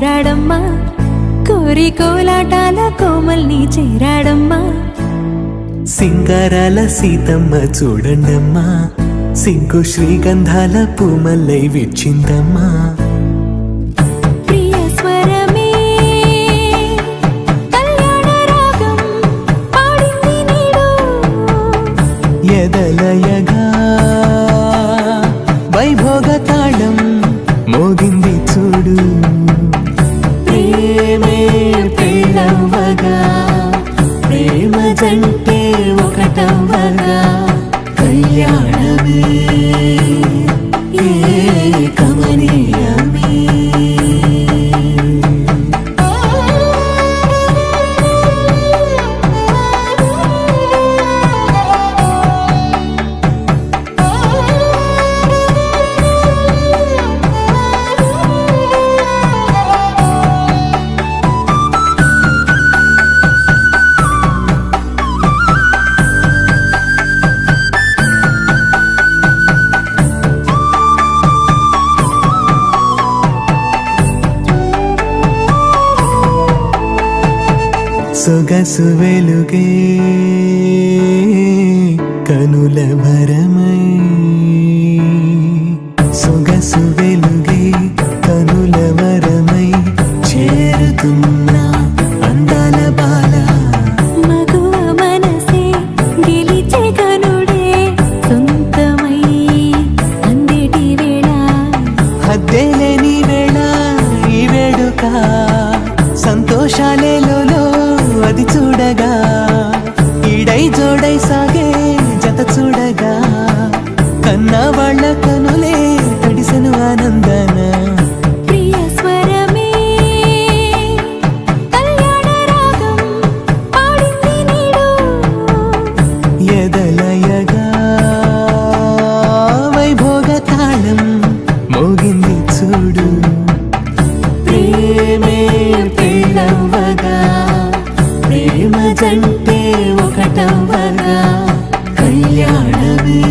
కోరాడమ్మా, కోరి కోలాటాల కోమల్ని చేరాడమ్మా. సింగారాల సీతమ్మ చూడండమ్మా, సింకు శ్రీగంధాల పూమల్లై విచ్చిందమ్మా. ప్రియ స్వరమే కళ్యాణ రాగం పాడింది నీడు, ఎదలయగా వైభోగ తాళం మోగింది చూడు. ప్రేమే పెళ్ళవ్వగా, ప్రేమ జంటే ఒకటవ్వగా, కళ్యాణమే కమనీయమే. సొగసు వెలుగే కనుల భరమై, సొగసు వెలుగే కనుల వరమై చేరుతున్నా అందాల బాల. మగువ మనసే గెలిచే కనుడే సొంతమై అందేటి వేళ, హద్దేలేని వేళ ఈ వేడుక, సంతోషాలేలో అది చూడగా, ఈడై జోడై సాగే జత చూడగా, కన్నా వాళ్ళ కనులే తడిసెను ఆనందన. ప్రియ స్వరమే కళ్యాణ రాగం పాడింది నీడు, ఎదలయగా వైభోగ తాళం మోగింది చూడు. ప్రేమే పెళ్ళవ్వగా, ప్రేమ జంటే ఒకటవ్వగా, కళ్యాణమే